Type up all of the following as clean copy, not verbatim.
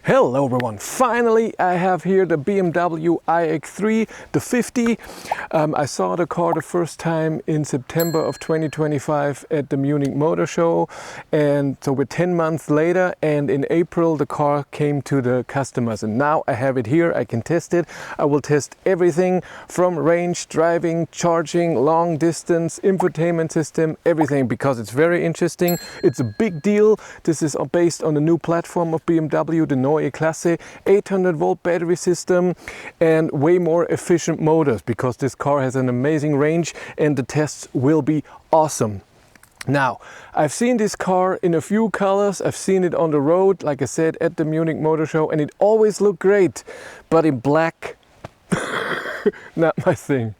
Hello everyone, finally I have here the BMW iX3, the 50. I saw the car the first time in September of 2025 at the Munich Motor Show, and so we're 10 months later, and in April the car came to the customers, and now I have it here. I can test it. I will test everything from range, driving, charging, long distance, infotainment system, everything, because it's very interesting. It's a big deal. This is based on the new platform of BMW, the Neue Klasse, 800 volt battery system and way more efficient motors, because this car has an amazing range and the tests will be awesome. Now, I've seen this car in a few colors. I've seen it on the road, like I said, at the Munich Motor Show, and it always looked great, but in black, not my thing.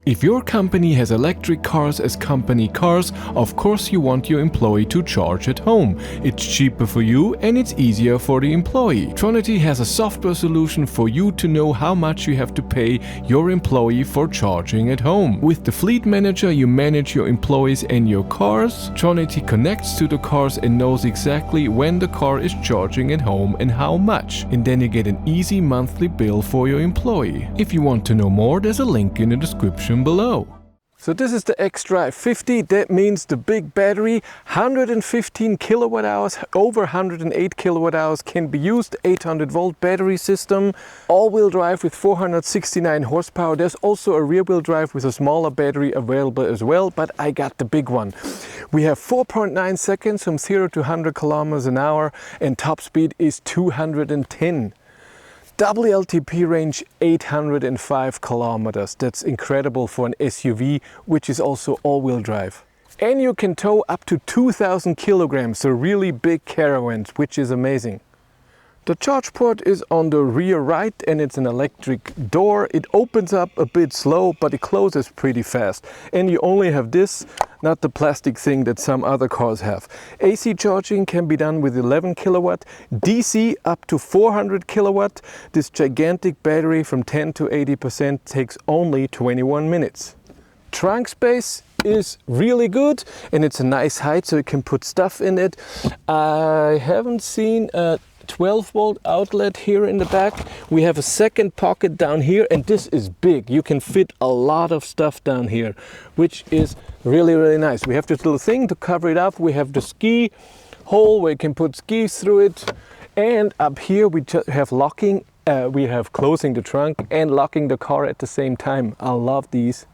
If your company has electric cars as company cars, of course you want your employee to charge at home. It's cheaper for you and it's easier for the employee. Tronity has a software solution for you to know how much you have to pay your employee for charging at home. With the Fleet Manager you manage your employees and your cars. Tronity connects to the cars and knows exactly when the car is charging at home and how much. And then you get an easy monthly bill for your employee. If you want to know more, there's a link in the description below. So this is the xDrive50. That means the big battery, 115 kilowatt hours, over 108 kilowatt hours can be used, 800 volt battery system, all-wheel drive with 469 horsepower. There's also a rear-wheel drive with a smaller battery available as well, but I got the big one. We have 4.9 seconds from 0 to 100 kilometers an hour, and top speed is 210. WLTP range 805 kilometers. That's incredible for an SUV, which is also all-wheel drive. And you can tow up to 2,000 kilograms, so really big caravans, which is amazing. The charge port is on the rear right, and it's an electric door. It opens up a bit slow, but it closes pretty fast. And you only have this, not the plastic thing that some other cars have. AC charging can be done with 11 kilowatt, DC up to 400 kilowatt. This gigantic battery from 10 to 80% takes only 21 minutes. Trunk space is really good, and it's a nice height, so you can put stuff in it. I haven't seen a 12 volt outlet here in the back. We have a second pocket down here, and this is big. You can fit a lot of stuff down here, which is really nice. We have this little thing to cover it up. We have the ski hole where you can put skis through it, and up here we just have locking. We have closing the trunk and locking the car at the same time. I love these.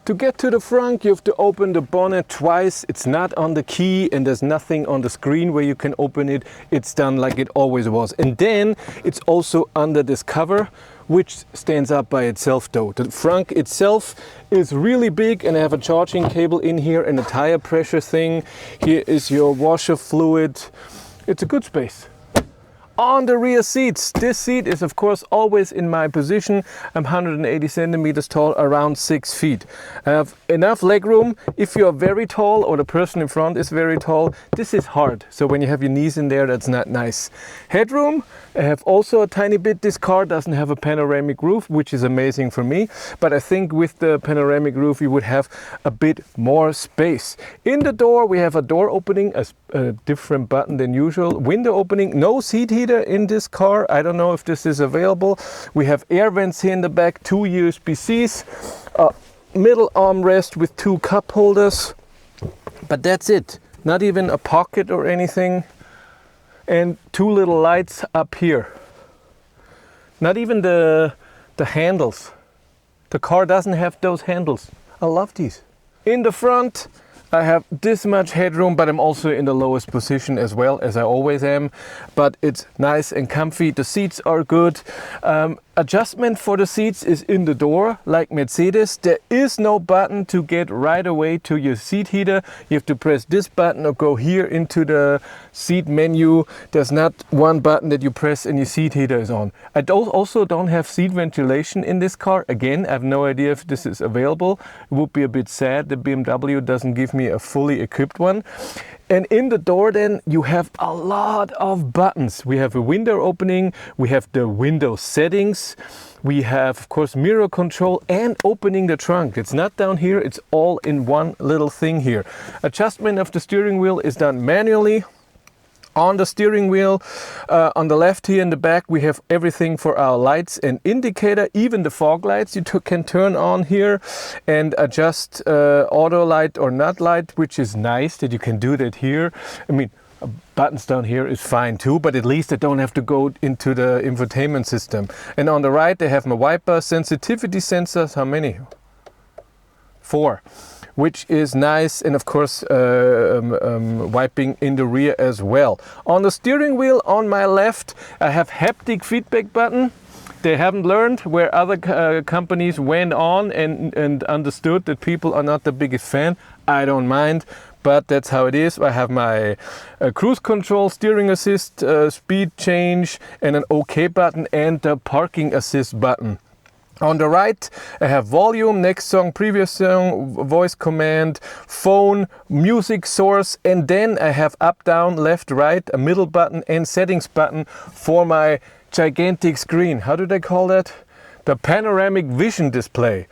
To get to the front, you have to open the bonnet twice. It's not on the key, and there's nothing on the screen where you can open it. It's done like it always was. And then it's also under this cover, which stands up by itself though. The front itself is really big, and I have a charging cable in here and a tire pressure thing. Here is your washer fluid. It's a good space. On the rear seats, this seat is of course always in my position. I'm 180 centimeters tall, around 6 feet. I have enough leg room. If you're very tall or the person in front is very tall, this is hard. So when you have your knees in there, that's not nice. Headroom, I have also a tiny bit. This car doesn't have a panoramic roof, which is amazing for me. But I think with the panoramic roof, you would have a bit more space. In the door, we have a door opening, a different button than usual. Window opening, no seat heater in this car. I don't know if this is available. We have air vents here in the back, 2 USB-Cs, a middle armrest with 2 cup holders, but that's it. Not even a pocket or anything. And 2 little lights up here. Not even the handles. The car doesn't have those handles. I love these. In the front, I have this much headroom, but I'm also in the lowest position as well, as I always am. But it's nice and comfy. The seats are good. adjustment for the seats is in the door, like Mercedes. There is no button to get right away to your seat heater. You have to press this button or go here into the seat menu. There's not one button that you press and your seat heater is on. I also don't have seat ventilation in this car. Again, I have no idea if this is available. It would be a bit sad that BMW doesn't give me a fully equipped one. And in the door then you have a lot of buttons. We have a window opening, we have the window settings, we have of course mirror control and opening the trunk. It's not down here, it's all in one little thing here. Adjustment of the steering wheel is done manually. On the steering wheel, on the left here in the back, we have everything for our lights and indicator, even the fog lights you can turn on here and adjust auto light or not light, which is nice that you can do that here. I mean, buttons down here is fine too, but at least I don't have to go into the infotainment system. And on the right, they have my wiper sensitivity sensors. How many? 4. Which is nice, and of course wiping in the rear as well. On the steering wheel on my left I have haptic feedback button. They haven't learned where other companies went on and understood that people are not the biggest fan. I don't mind, but that's how it is. I have my cruise control, steering assist, speed change and an OK button and the parking assist button. On the right, I have volume, next song, previous song, voice command, phone, music source, and then I have up, down, left, right, a middle button and settings button for my gigantic screen. How do they call that? The Panoramic Vision Display.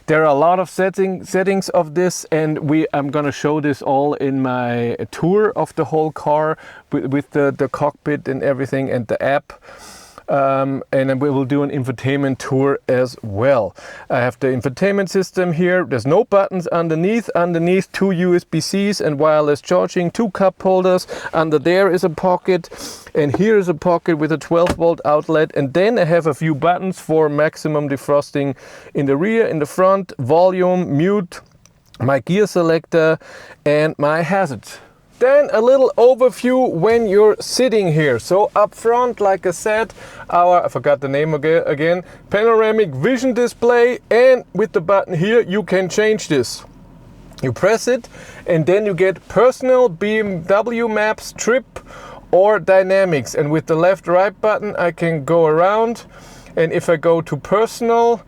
There are a lot of settings of this, and I'm gonna show this all in my tour of the whole car with the cockpit and everything and the app. And then we will do an infotainment tour as well. I have the infotainment system here. There's no buttons underneath. Underneath 2 USB-Cs and wireless charging, 2 cup holders. Under there is a pocket, and here is a pocket with a 12-volt outlet. And then I have a few buttons for maximum defrosting in the rear, in the front, volume, mute, my gear selector, and my hazards. Then a little overview when you're sitting here. So up front, like I said, I forgot the name again, Panoramic Vision Display, and with the button here you can change this. You press it and then you get personal, BMW maps, trip or dynamics, and with the left right button I can go around, and if I go to personal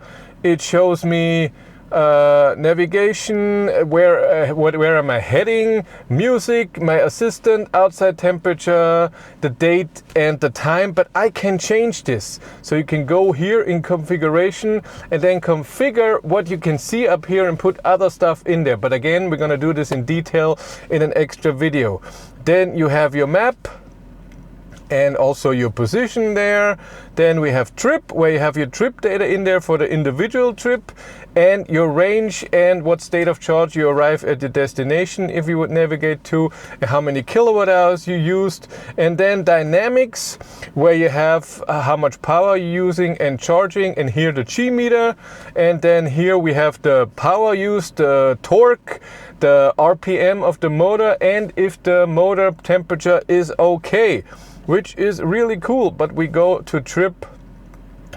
it shows me navigation, where am I heading, music, my assistant, outside temperature, the date and the time, but I can change this. So you can go here in configuration and then configure what you can see up here and put other stuff in there. But again, we're gonna do this in detail in an extra video. Then you have your map and also your position there. Then we have trip, where you have your trip data in there for the individual trip, and your range and what state of charge you arrive at your destination if you would navigate to, and how many kilowatt hours you used. And then dynamics, where you have how much power you're using and charging, and here the G meter. And then here we have the power used, the torque, the RPM of the motor, and if the motor temperature is okay, which is really cool. But we go to trip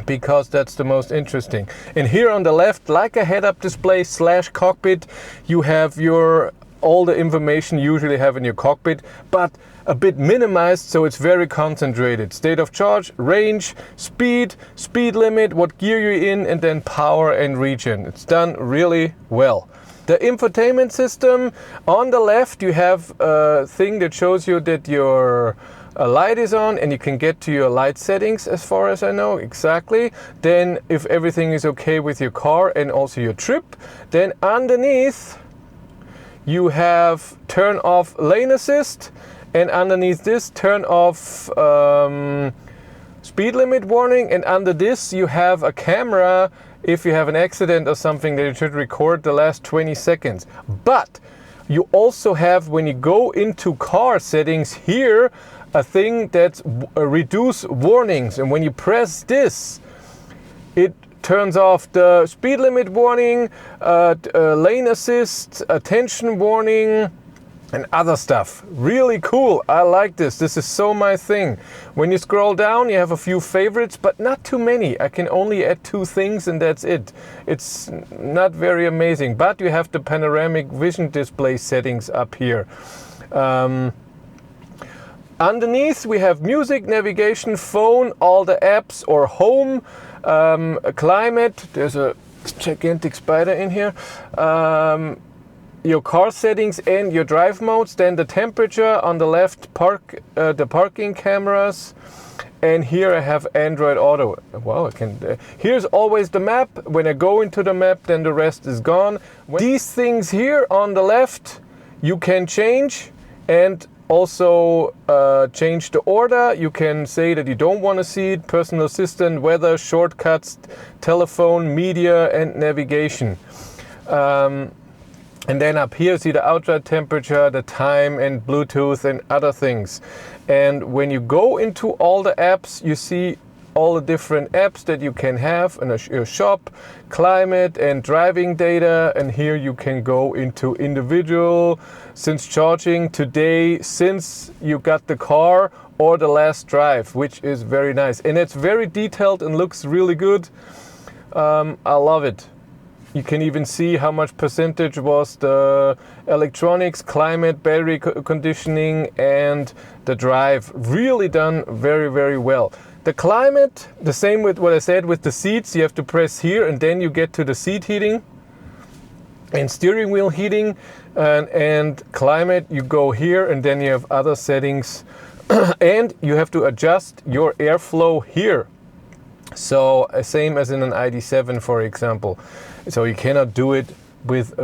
because that's the most interesting. And here on the left, like a head-up display / cockpit, you have all the information you usually have in your cockpit, but a bit minimized, so it's very concentrated. State of charge, range, speed limit, what gear you're in, and then power and region. It's done really well. The infotainment system, on the left you have a thing that shows you that your light is on, and you can get to your light settings as far as I know exactly. Then if everything is okay with your car and also your trip, then underneath you have turn off lane assist, and underneath this turn off speed limit warning, and under this you have a camera if you have an accident or something that you should record the last 20 seconds. But you also have, when you go into car settings here, a thing that's reduce warnings, and when you press this it turns off the speed limit warning, lane assist, attention warning, and other stuff. Really cool. I like this. This is so my thing. When you scroll down, you have a few favorites, but not too many. I can only add 2 things and that's it. It's not very amazing, but you have the Panoramic Vision Display settings up here. Underneath we have music, navigation, phone, all the apps, or home, climate. There's a gigantic spider in here. Your car settings and your drive modes, then the temperature on the left, the parking cameras, and here I have Android Auto. Wow, I can. Here's always the map. When I go into the map, then the rest is gone. These things here on the left, you can change, and also change the order. You can say that you don't want to see it. Personal assistant, weather, shortcuts, telephone, media, and navigation. And then up here, see the outside temperature, the time, and Bluetooth, and other things. And when you go into all the apps, you see all the different apps that you can have in your shop, climate and driving data. And here you can go into individual, since charging, today, since you got the car, or the last drive, which is very nice. And it's very detailed and looks really good. I love it. You can even see how much percentage was the electronics, climate, battery conditioning, and the drive. Really done very, very well. The climate, the same with what I said with the seats. You have to press here and then you get to the seat heating and steering wheel heating. And climate, you go here and then you have other settings. And you have to adjust your airflow here. So same as in an ID.7, for example. So you cannot do it with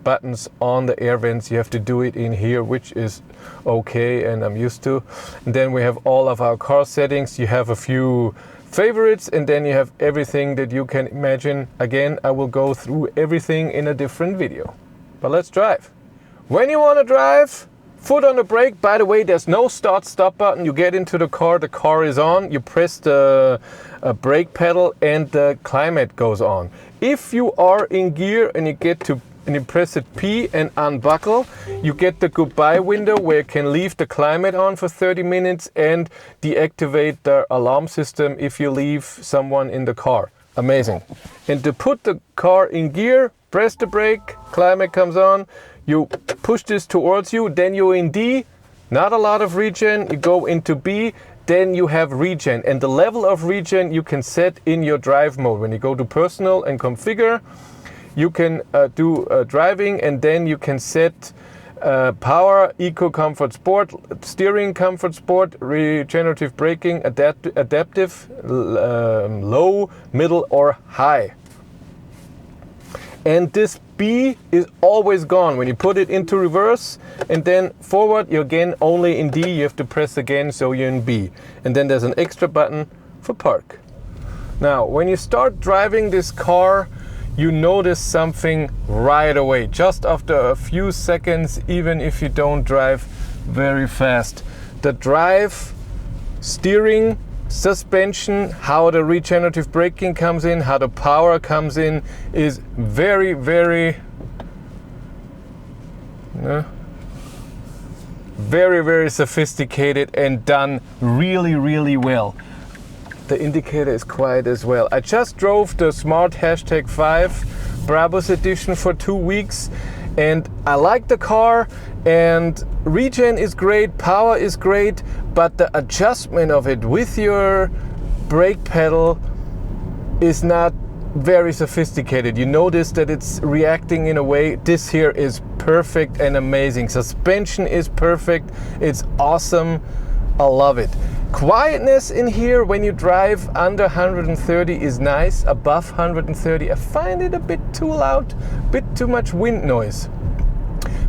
buttons on the air vents. You have to do it in here, which is okay, and I'm used to. And then we have all of our car settings. You have a few favorites, and then you have everything that you can imagine. Again, I will go through everything in a different video. But let's drive. When you want to drive, foot on the brake. By the way, there's no start-stop button. You get into the car is on. You press the brake pedal and the climate goes on. If you are in gear and you press it P and unbuckle, you get the goodbye window where you can leave the climate on for 30 minutes and deactivate the alarm system if you leave someone in the car. Amazing. And to put the car in gear, press the brake, climate comes on, you push this towards you, then you're in D, not a lot of regen, you go into B, then you have regen. And the level of regen you can set in your drive mode. When you go to personal and configure, you can do driving, and then you can set power, eco comfort sport, steering comfort sport, regenerative braking, adaptive, low, middle or high. And this B is always gone. When you put it into reverse and then forward, you're again only in D. You have to press again, so you're in B. And then there's an extra button for park. Now, when you start driving this car, you notice something right away, just after a few seconds, even if you don't drive very fast. The drive, steering, suspension, how the regenerative braking comes in, how the power comes in, is very, very, very sophisticated and done really, really well. The indicator is quiet as well. I just drove the Smart #5 Brabus edition for 2 weeks, and I like the car, and regen is great, power is great, but the adjustment of it with your brake pedal is not very sophisticated. You notice that it's reacting in a way. This here is perfect and amazing. Suspension is perfect. It's awesome. I love it. Quietness in here when you drive under 130 is nice. Above 130, I find it a bit too loud, a bit too much wind noise.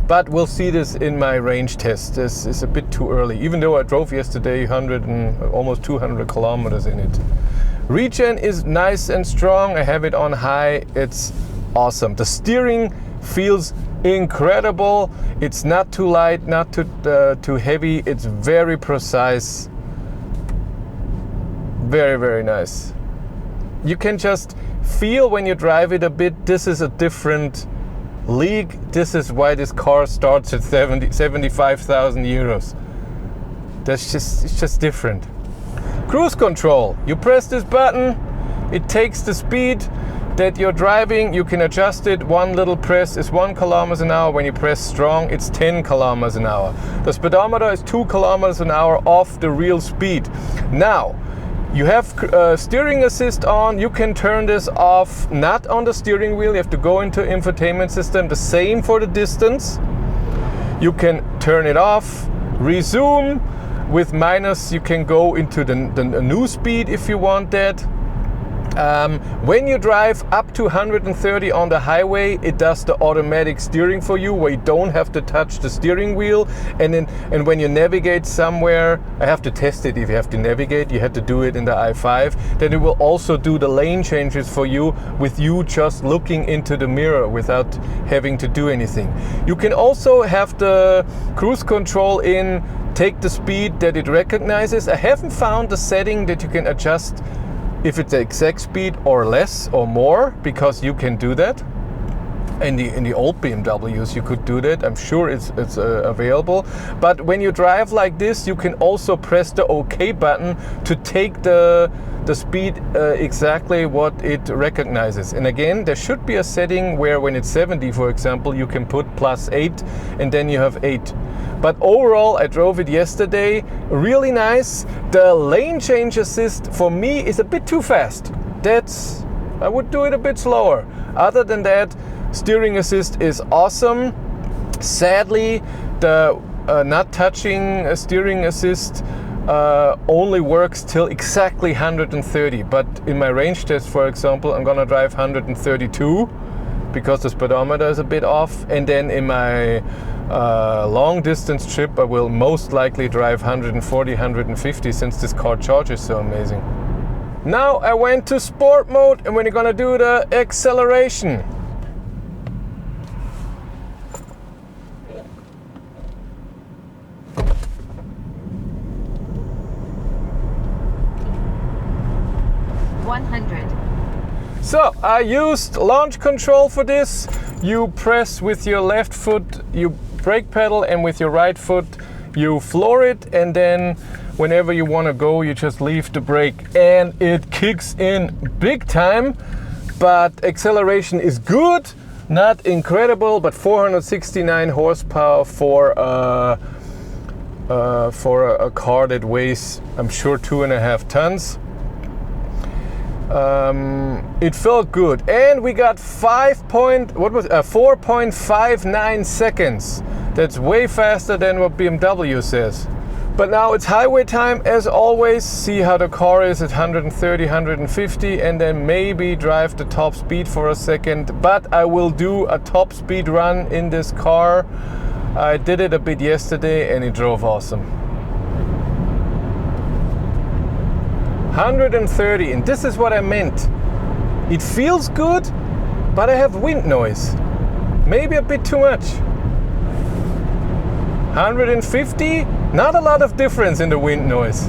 But we'll see this in my range test. This is a bit too early, even though I drove yesterday almost 200 kilometers in it. Regen is nice and strong. I have it on high. It's awesome. The steering feels incredible. It's not too light, not too heavy. It's very precise. Very, very nice. You can just feel when you drive it a bit, this is a different League, this is why this car starts at 75,000 euros. It's just different. Cruise control. You press this button, it takes the speed that you're driving, you can adjust it. One little press is 1 kilometers an hour. When you press strong, it's 10 kilometers an hour. The speedometer is 2 kilometers an hour off the real speed. Now, you have steering assist on. You can turn this off, not on the steering wheel. You have to go into infotainment system. The same for the distance. You can turn it off, resume. With minus, you can go into the new speed if you want that. When you drive up to 130 on the highway, it does the automatic steering for you, where you don't have to touch the steering wheel. And when you navigate somewhere, I have to test it if you have to navigate, you have to do it in the i5, then it will also do the lane changes for you with you just looking into the mirror without having to do anything. You can also have the cruise control in, take the speed that it recognizes. I haven't found the setting that you can adjust if it's the exact speed or less or more, because you can do that. In the old BMWs you could do that. I'm sure it's available. But when you drive like this, you can also press the OK button to take the speed exactly what it recognizes. And again, there should be a setting where when it's 70, for example, you can put +8 and then you have 8. But overall, I drove it yesterday, really nice. The lane change assist for me is a bit too fast. I would do it a bit slower. Other than that, steering assist is awesome. Sadly, the not touching steering assist only works till exactly 130. But in my range test, for example, I'm gonna drive 132 because the speedometer is a bit off. And then in my long distance trip, I will most likely drive 140, 150 since this car charges so amazing. Now I went to sport mode and we're gonna do the acceleration. So I used launch control for this. You press with your left foot, you brake pedal, and with your right foot you floor it, and then whenever you want to go, you just leave the brake and it kicks in big time. But acceleration is good, not incredible, but 469 horsepower for a car that weighs, I'm sure, 2.5 tons. It felt good, and we got 4.59 seconds. That's way faster than what BMW says. But now it's highway time as always. See how the car is at 130, 150, and then maybe drive the top speed for a second. But I will do a top speed run in this car. I did it a bit yesterday and it drove awesome. 130, and this is what I meant. It feels good, but I have wind noise. Maybe a bit too much. 150, not a lot of difference in the wind noise.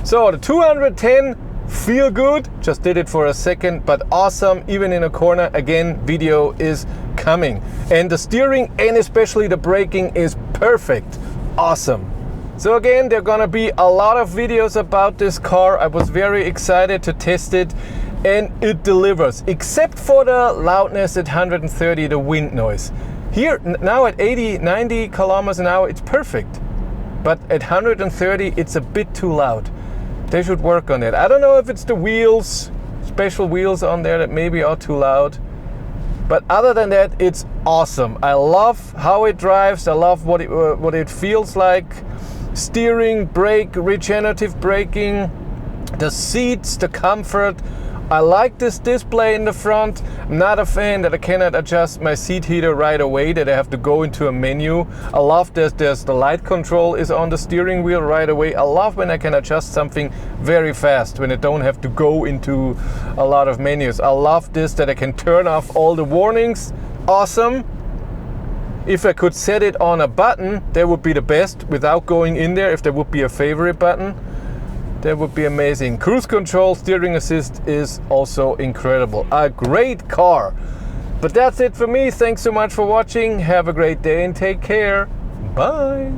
So the 210, feel good. Just did it for a second, but awesome, even in a corner. Again, video is coming. And the steering and especially the braking is perfect. Awesome. So again, there are gonna be a lot of videos about this car. I was very excited to test it, and it delivers, except for the loudness at 130, the wind noise. Here, now at 80, 90 kilometers an hour, it's perfect. But at 130, it's a bit too loud. They should work on it. I don't know if it's the wheels, special wheels on there that maybe are too loud. But other than that, it's awesome. I love how it drives. I love what it feels like. Steering, brake, regenerative braking, the seats, the comfort. I like this display in the front. I'm not a fan that I cannot adjust my seat heater right away, that I have to go into a menu. I love there's the light control is on the steering wheel right away. I love when I can adjust something very fast, when I don't have to go into a lot of menus. I love this, that I can turn off all the warnings. Awesome. If I could set it on a button, that would be the best, without going in there. If there would be a favorite button, that would be amazing. Cruise control, steering assist is also incredible. A great car. But that's it for me. Thanks so much for watching. Have a great day and take care. Bye.